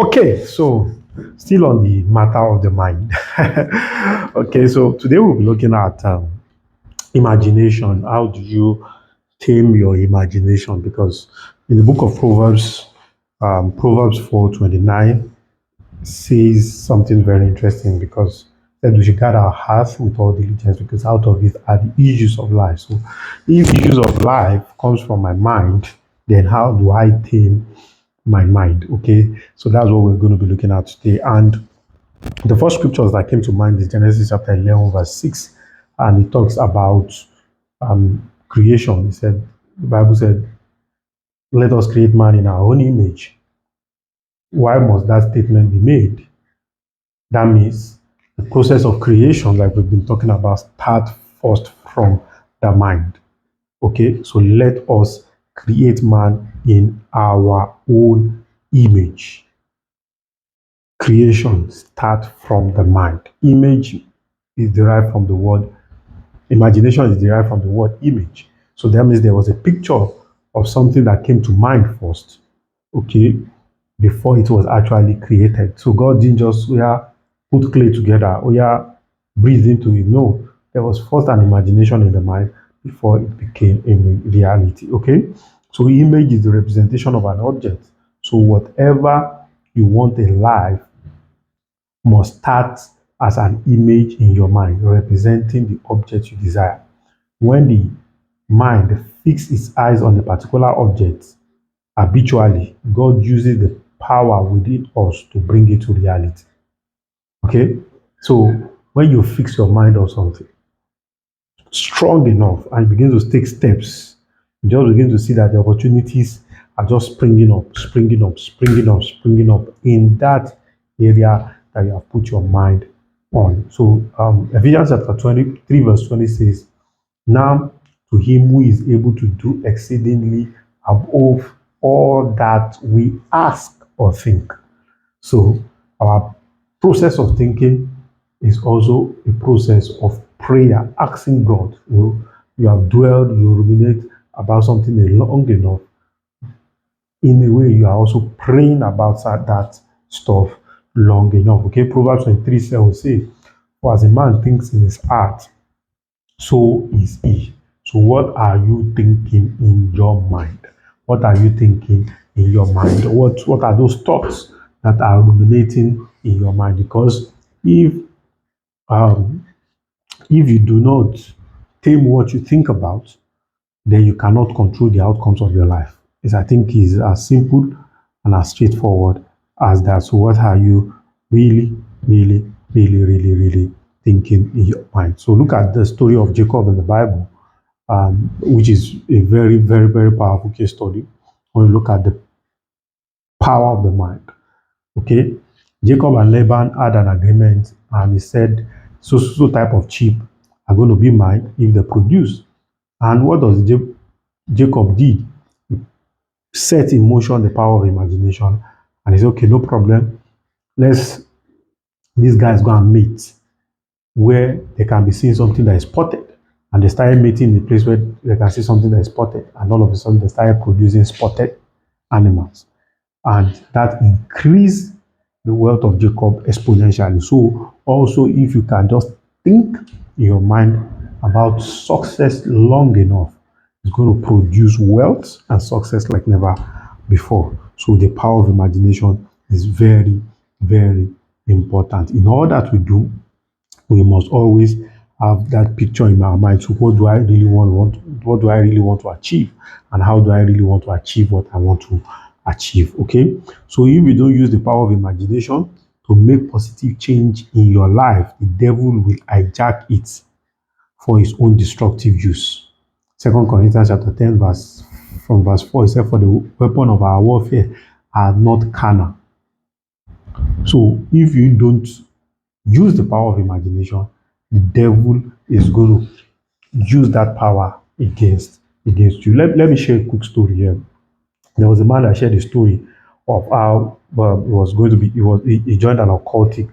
Okay, so still on the matter of the mind. Okay, so today we'll be looking at imagination. How do you tame your imagination? Because in the book of Proverbs, Proverbs 4:29 says something very interesting because that we should guard our hearts with all diligence because out of it are the issues of life. So if issues of life comes from my mind, then how do I tame my mind? Okay, so that's what we're going to be looking at today. And the first scriptures that came to mind is Genesis chapter 11, verse 6, and it talks about creation. It said, the Bible said, let us create man in our own image. Why must that statement be made? That means the process of creation, like we've been talking about, start first from the mind. Okay, so let us create man in our own image. Creation start from the mind. Image is derived from the word, imagination is derived from the word image. So that means there was a picture of something that came to mind first, okay, before it was actually created. So God didn't just put clay together, breathe into it. No, there was first an imagination in the mind before it became a reality. Okay, so image is the representation of an object. So whatever you want in life must start as an image in your mind representing the object you desire. When the mind fixes its eyes on a particular object habitually, God uses the power within us to bring it to reality. Okay? So when you fix your mind on something strong enough and begin to take steps, you just begin to see that the opportunities are just springing up, springing up, springing up, springing up in that area that you have put your mind on. So Ephesians chapter 23, verse 20 says, now to him who is able to do exceedingly above all that we ask or think. So our process of thinking is also a process of prayer, asking God. You have dwelled, you ruminate about something long enough. In a way, you are also praying about that stuff long enough. Okay, Proverbs 23:7 says, for as a man thinks in his heart, so is he. So, what are you thinking in your mind? What are you thinking in your mind? What are those thoughts that are ruminating in your mind? Because um, if you do not tame what you think about, then you cannot control the outcomes of your life. This, I think, is as simple and as straightforward as that. So, what are you really, really, really, really, really thinking in your mind? So, look at the story of Jacob in the Bible, which is a very, very, very powerful case study when you look at the power of the mind. Okay, Jacob and Laban had an agreement, and he said, so type of sheep are going to be mine if they produce. And what does Jacob did? He set in motion the power of imagination, and he said, okay, no problem. Let's these guys go and meet where they can be seeing something that is spotted. And they started meeting in a place where they can see something that is spotted. And all of a sudden, they started producing spotted animals. And that increased the wealth of Jacob exponentially. So, also, if you can just think in your mind about success long enough, it's going to produce wealth and success like never before. So, the power of imagination is very, very important. In all that we do, we must always have that picture in our mind. So what do I really want what do I really want to achieve? And how do I really want to achieve what I want to achieve? Okay. So if you don't use the power of imagination to make positive change in your life, the devil will hijack it for his own destructive use. Second Corinthians chapter 10, verse 4, it said, for the weapon of our warfare are not carnal. So if you don't use the power of imagination, the devil is going to use that power against you. Let me share a quick story here. There was a man that shared a story of how he was going to be he joined an occultic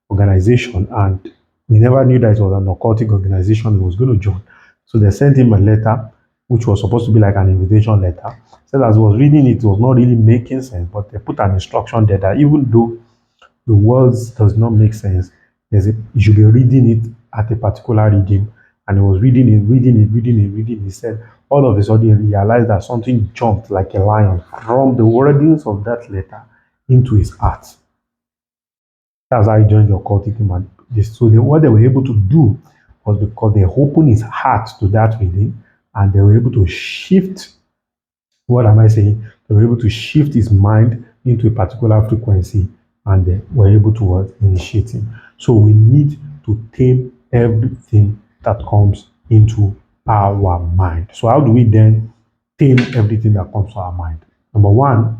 organization, and he never knew that it was an occultic organization he was going to join. So they sent him a letter which was supposed to be like an invitation letter. Said as he was reading it, it was not really making sense, but they put an instruction there that even though the words does not make sense, you should be reading it at a particular reading. And he was reading it. He said all of a sudden he realized that something jumped like a lion from the wordings of that letter into his heart. That's how he joined the occultism. And so what they were able to do was because they opened his heart to that reading, and they were able to shift, what am I saying? They were able to shift his mind into a particular frequency, and they were able to initiate him. So we need to tame everything that comes into our mind. So how do we then tame everything that comes to our mind? Number one,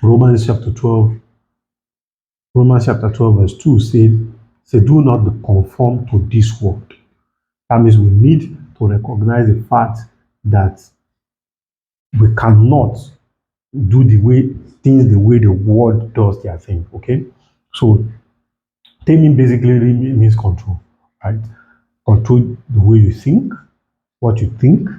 Romans chapter 12, Romans chapter 12, verse 2 say, do not be conformed to this world. That means we need to recognize the fact that we cannot do the way the world does their thing. Okay, so taming basically means control, right? Control the way you think, what you think,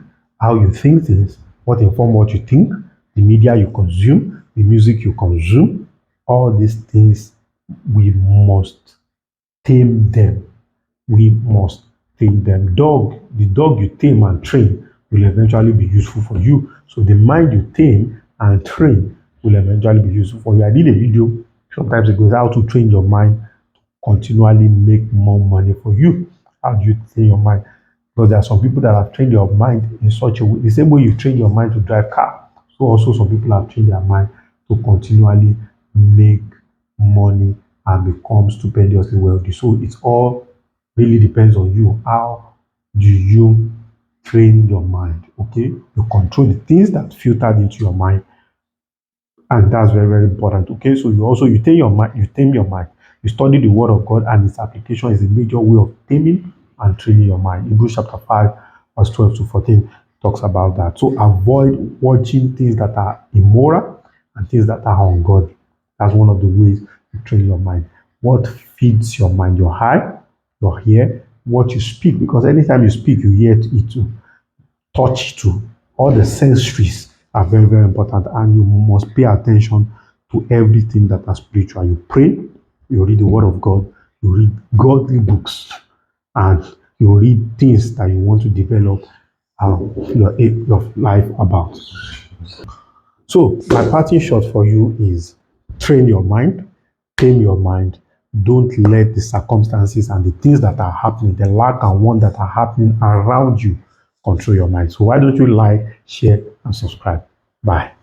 how you think things, what inform what you think, the media you consume, the music you consume. All these things, we must tame them. We must tame them. The dog you tame and train will eventually be useful for you. So the mind you tame and train will eventually be useful for you. I did a video sometimes ago, how to train your mind to continually make more money for you. How do you train your mind? Because there are some people that have trained your mind in such a way, the same way you train your mind to drive car. So also some people have trained their mind to continually make money and become stupendously wealthy. So it's all really depends on you. How do you train your mind? Okay, you control the things that filtered into your mind, and that's very, very important. Okay, so you tame your mind, you study the word of God, and its application is a major way of taming and training your mind. Hebrews chapter 5, verse 12 to 14 talks about that. So avoid watching things that are immoral and things that are ungodly. That's one of the ways you train your mind. What feeds your mind? Your eye, your ear, what you speak, because anytime you speak, you hear it too, touch it too. All the sensories are very, very important, and you must pay attention to everything that is spiritual. You pray, you read the word of God, you read godly books, and you read things that you want to develop your life about. So my parting shot for you is train your mind, tame your mind. Don't let the circumstances and the things that are happening, the lack and want that are happening around you, control your mind. So why don't you like, share, and subscribe? Bye.